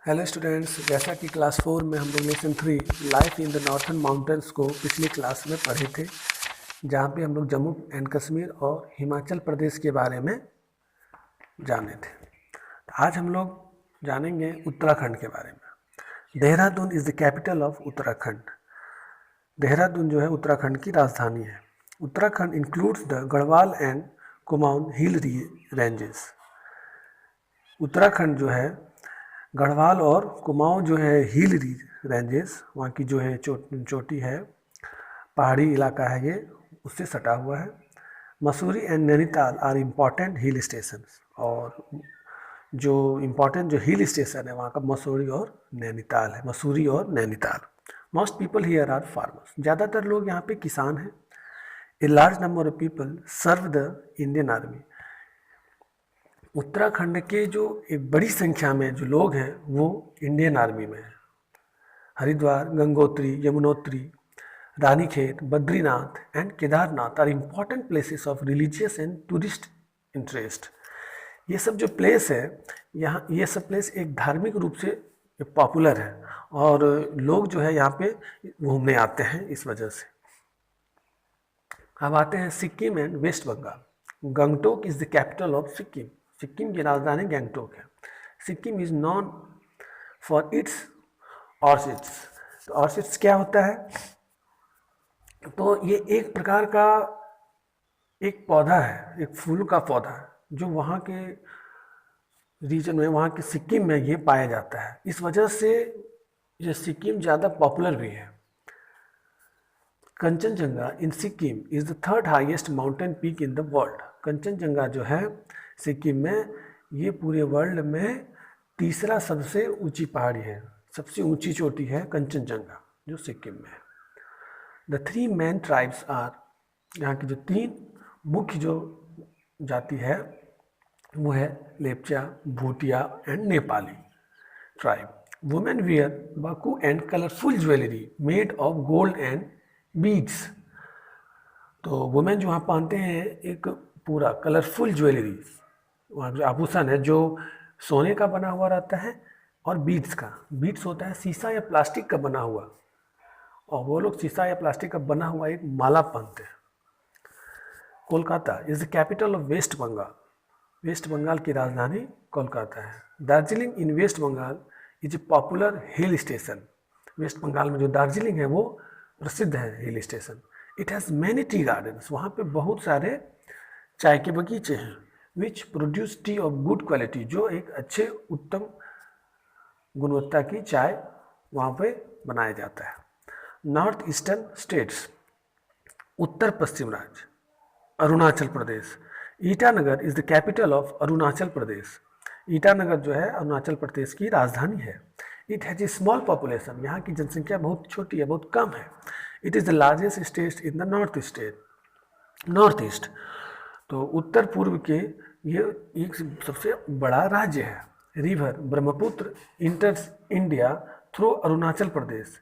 Hello students, जैसा कि class 4 में हम लोग lesson 3 life in the northern mountains को पिछली क्लास में पढ़े थे, जहाँ पे हम लोग जम्मू एंड कश्मीर और हिमाचल प्रदेश के बारे में जाने थे। तो आज हम लोग जानेंगे उत्तराखंड के बारे में। Dehradun is the capital of Uttarakhand. Dehradun जो है उत्तराखंड की राजधानी है। Uttarakhand includes the Garhwal and Kumaon hill ranges. Uttarakhand जो है गढ़वाल और कुमाऊं जो है हिल रेंजेस, वहाँ की जो है चोटी है, पहाड़ी इलाका है, ये उससे सटा हुआ है। Mussoorie and Nainital are important hill station, और जो इम्पॉर्टेंट जो हिल स्टेशन है वहाँ का मसूरी और नैनीताल है। मसूरी और Nainital. Most people here are farmers. ज़्यादातर लोग यहाँ पे किसान हैं। A large number of people serve the Indian army. Uttarakhand के जो एक बड़ी संख्या में जो लोग हैं वो इंडियन आर्मी में हैं। Haridwar, Gangotri, Yamunotri, Ranikhet, Badrinath and Kedarnath are important places of religious and tourist interest. ये सब जो प्लेस है यहाँ, ये सब प्लेस एक धार्मिक रूप से पॉपुलर है और लोग जो है यहाँ पे घूमने आते हैं इस वजह से। अब आते हैं Sikkim and west Bengal. Gangtok is the capital of Sikkim. Sikkim की राजधानी गंगटोक है। Sikkim is known for its orchids. तो ऑर्चिड्स क्या होता है? तो ये एक प्रकार का एक पौधा है, एक फूल का पौधा है, जो वहाँ के रीजन में, वहाँ के सिक्किम में ये पाया जाता है। इस वजह से ये सिक्किम ज़्यादा पॉपुलर भी है। Kanchenjunga in Sikkim is the third highest mountain peak in the world. Kanchenjunga जो है सिक्किम में, ये पूरे वर्ल्ड में तीसरा सबसे ऊंची पहाड़ी है, सबसे ऊंची चोटी है कंचनजंगा जो सिक्किम में है। The three main tribes are, यहाँ की जो तीन मुख्य जो जाति है वो है Lepcha, Bhutia and Nepali tribe. Women wear Baku and colourful jewellery made of gold and beads. तो वुमेन जो वहाँ पहनते हैं एक पूरा कलरफुल ज्वेलरी, वहाँ जो आभूषण है जो सोने का बना हुआ रहता है और बीड्स का। बीड्स होता है शीशा या प्लास्टिक का बना हुआ, और वो लोग शीशा या प्लास्टिक का बना हुआ एक माला पहनते हैं। Kolkata is the capital of West Bengal. West Bengal की राजधानी कोलकाता है। Darjeeling in West Bengal is a popular hill station. West Bengal में जो दार्जिलिंग है वो प्रसिद्ध है hill station. It has many tea gardens. वहाँ पे बहुत सारे चाय के बगीचे हैं। Which produce tea of good quality, जो एक अच्छे उत्तम गुणवत्ता की चाय वहाँ पे बनाया जाता है। नॉर्थ ईस्टर्न स्टेट्स, उत्तर पश्चिम राज्य, Arunachal Pradesh. Itanagar is the capital of Arunachal Pradesh. Itanagar जो है अरुणाचल प्रदेश की राजधानी है। It has a small population. यहाँ की जनसंख्या बहुत छोटी है, बहुत कम है। It is the largest state in the north east. तो उत्तर पूर्व के ये एक सबसे बड़ा राज्य है। River Brahmaputra enters India through Arunachal Pradesh.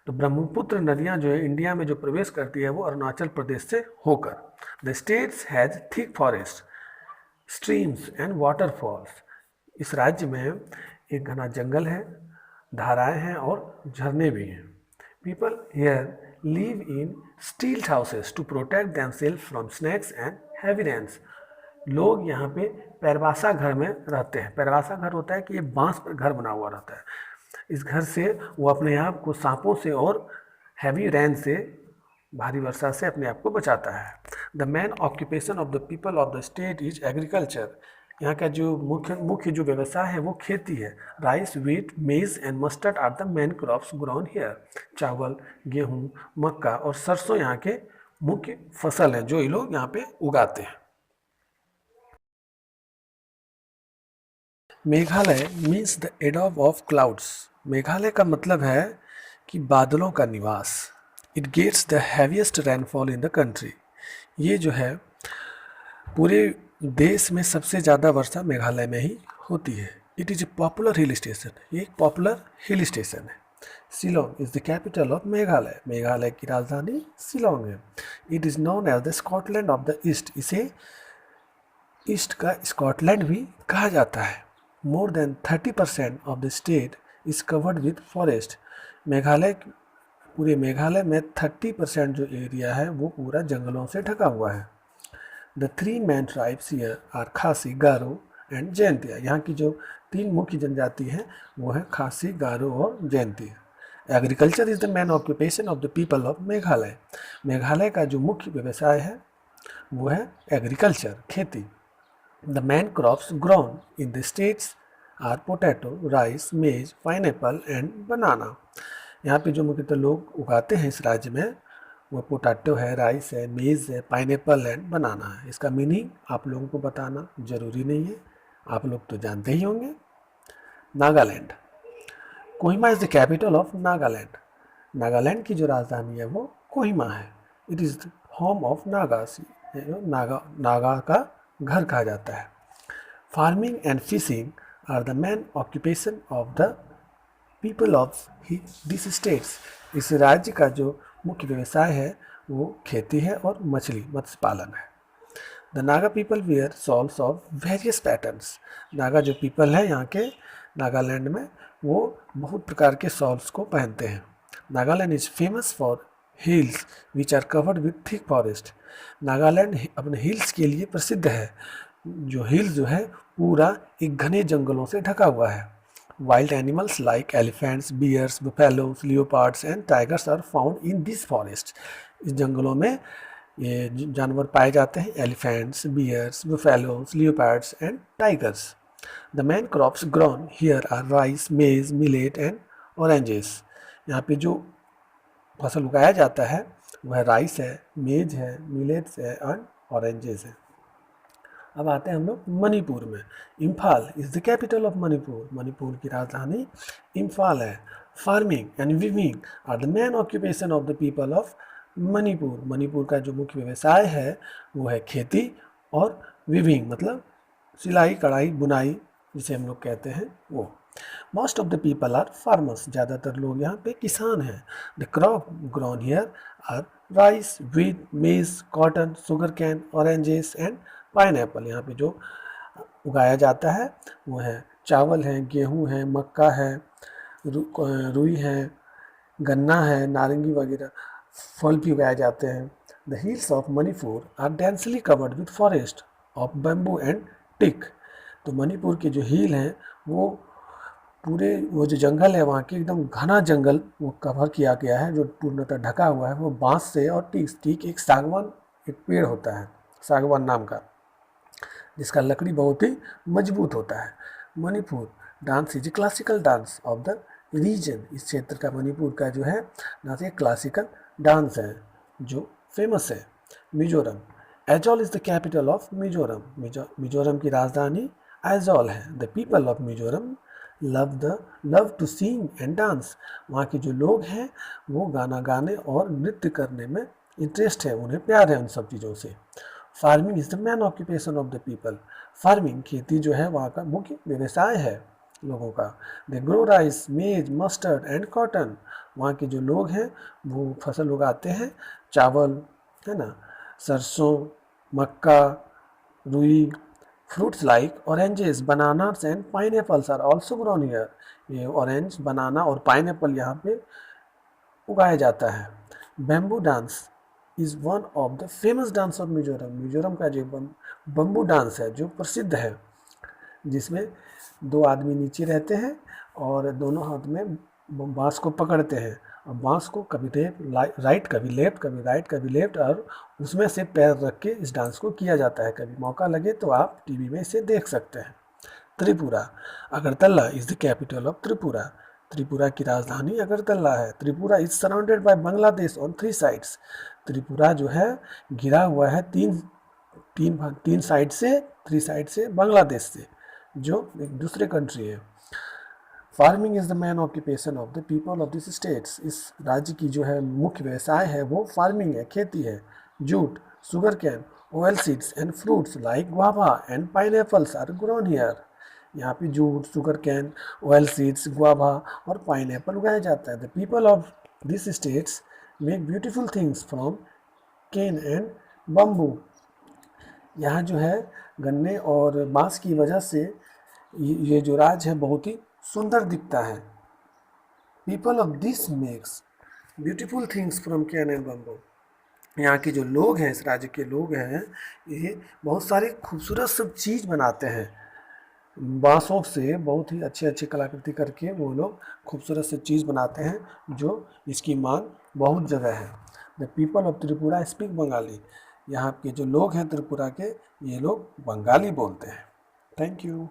तो ब्रह्मपुत्र नदियाँ जो है इंडिया में जो प्रवेश करती है वो अरुणाचल प्रदेश से होकर। The states has thick forest, streams and waterfalls. इस राज्य में एक घना जंगल है, धाराएं हैं और झरने भी हैं। People here live in steel houses to protect themselves from snacks and heavy rains. लोग यहाँ पे पैरवासा घर में रहते हैं। पैरवासा घर होता है कि ये बांस पर घर बना हुआ रहता है। इस घर से वो अपने आप को सांपों से और हैवी रेन से, भारी वर्षा से अपने आप को बचाता है। The main occupation of the people of the state is agriculture. यहाँ का जो मुख्य जो व्यवसाय है वो खेती है। Rice, wheat, maize and mustard are the main crops grown here. चावल, गेहूँ, मक्का और सरसों यहाँ के मुख्य फसल है जो ये लोग यहाँ पे उगाते हैं। मेघालय मीन्स द एडॉब ऑफ क्लाउड्स। मेघालय का मतलब है कि बादलों का निवास। It gets the heaviest rainfall in the country. ये जो है पूरे देश में सबसे ज़्यादा वर्षा मेघालय में ही होती है। It is a popular hill station. ये एक पॉपुलर हिल स्टेशन है। Shillong is the capital of Meghalaya. Meghalaya की राजधानी शिलोंग है। It is known as the Scotland of the East. इसे ईस्ट का स्कॉटलैंड भी कहा जाता है। More than 30% of the state is covered with forest. Meghalaya, पूरे मेघालय में 30% जो एरिया है वो पूरा जंगलों से ढका हुआ है। The three main tribes here are Khasi, Garo and Jaintia. यहाँ की जो 3 मुख्य जनजाति हैं वो है खासी, गारो और Jaintia. Agriculture is the main occupation of the people of Meghalaya. Meghalaya का जो मुख्य व्यवसाय है वो है एग्रीकल्चर, खेती। The main crops grown in the states are potato, rice, maize, pineapple and banana. यहाँ पे जो मुख्यतः लोग उगाते हैं इस राज्य में वो पोटैटो है, राइस है, मेज है, पाइनएप्पल एंड बनाना है। इसका मीनिंग आप लोगों को बताना जरूरी नहीं है, आप लोग तो जानते ही होंगे। Nagaland, Kohima is the capital of Nagaland. Nagaland की जो राजधानी है वो कोहिमा है। It is home of Nagas, Naga का घर कहा जाता है। Farming and fishing are the main occupation of the people of this states. इस राज्य का जो मुख्य व्यवसाय है वो खेती है और मत्स्य पालन है। The Naga people wear shawls of various patterns. Naga जो पीपल है यहाँ के नागालैंड में वो बहुत प्रकार के शॉल्स को पहनते हैं। Nagaland is famous for hills which are covered with thick forest. Nagaland अपने हिल्स के लिए प्रसिद्ध है, जो हिल्स जो है पूरा एक घने जंगलों से ढका हुआ है। Wild animals like elephants, bears, buffaloes, leopards and tigers are found in this forest. इस जंगलों में ये जानवर पाए जाते हैं, elephants, bears, buffaloes, leopards and tigers. The main crops grown here are rice, maize, millet and oranges. यहाँ पे जो फसल उगाया जाता है वह राइस है, मेज है, मिलेट्स है एंड ऑरेंजेस है। अब आते हैं हम लोग मणिपुर में। Imphal is the capital of Manipur. Manipur की राजधानी इम्फाल है। Farming and weaving are the main occupation of the people of Manipur. Manipur का जो मुख्य व्यवसाय है वो है खेती और वीविंग मतलब सिलाई, कढ़ाई, बुनाई जिसे हम लोग कहते हैं वो। Most of the people are farmers. ज़्यादातर लोग यहाँ पे किसान हैं। The crop grown here are rice, wheat, maize, cotton, sugarcane, oranges and pineapple. यहाँ पे जो उगाया जाता है वो है चावल है, गेहूँ है, मक्का है, रुई है, गन्ना है, नारंगी वगैरह फल भी उगाए जाते हैं। The hills of Manipur are densely covered with forest of bamboo and teak. तो मणिपुर के जो हिल हैं वो पूरे वो जो जंगल है वहाँ के एकदम घना जंगल वो कवर किया गया है, जो पूर्णतः ढका हुआ है वो बांस से और टीक एक सागवान एक पेड़ होता है, सागवान नाम का, जिसका लकड़ी बहुत ही मजबूत होता है। Manipur dance is a classical dance of the region. इस क्षेत्र का मणिपुर का जो है डांस एक क्लासिकल डांस है जो फेमस है। Mizoram, Aizawl is the capital of Mizoram. Mizoram की राजधानी एजोल है। The people of Mizoram love to sing and dance. वहाँ के जो लोग हैं वो गाना गाने और नृत्य करने में इंटरेस्ट है, उन्हें प्यार है उन सब चीज़ों से। Farming is the main occupation of the people. Farming खेती जो है वहाँ का मुख्य व्यवसाय है लोगों का। दे ग्रो राइस, मेज, मस्टर्ड एंड कॉटन। वहाँ के जो लोग हैं वो फसल उगाते हैं, चावल है ना, सरसों, मक्का, रुई। Fruits like oranges, bananas and pineapples are also grown here. ये ऑरेंज, बनाना और पाइनएप्पल यहाँ पे उगाया जाता है। Bamboo dance is one of the famous dance of Mizoram. Mizoram का जो बम्बू डांस है जो प्रसिद्ध है, जिसमें 2 आदमी नीचे रहते हैं और दोनों हाथ में बांस को पकड़ते हैं और बांस को कभी राइट कभी लेफ्ट, कभी राइट कभी लेफ्ट, और उसमें से पैर रख के इस डांस को किया जाता है। कभी मौका लगे तो आप टीवी में इसे देख सकते हैं। Tripura, Agartala is the capital of Tripura. Tripura की राजधानी अगरतला है। Tripura is surrounded by Bangladesh on 3 sides. Tripura जो है घिरा हुआ है तीन साइड से, 3 साइड से बांग्लादेश से, जो एक दूसरे कंट्री है। Farming is the main occupation of the people of this states. इस राज्य की जो है मुख्य व्यवसाय है वो फार्मिंग है, खेती है। Jute, sugar cane, oil seeds and fruits like guava and pineapples are grown here. यहाँ पे jute, sugar cane, oil seeds, guava और पाइनएप्पल उगाया जाता है। The people of this states make beautiful things from cane and bamboo. यहाँ जो है गन्ने और बांस की वजह से ये जो राज्य है बहुत ही सुंदर दिखता है। People of this makes beautiful things from can and bamboo. यहाँ के जो लोग हैं, इस राज्य के लोग हैं, ये बहुत सारी खूबसूरत सब चीज़ बनाते हैं। बाँसों से बहुत ही अच्छी अच्छी कलाकृति करके वो लोग खूबसूरत से चीज़ बनाते हैं, जो इसकी मांग बहुत जगह है। The people of Tripura speak Bengali. यहाँ के जो लोग हैं त्रिपुरा के, ये लोग बंगाली बोलते हैं। Thank you.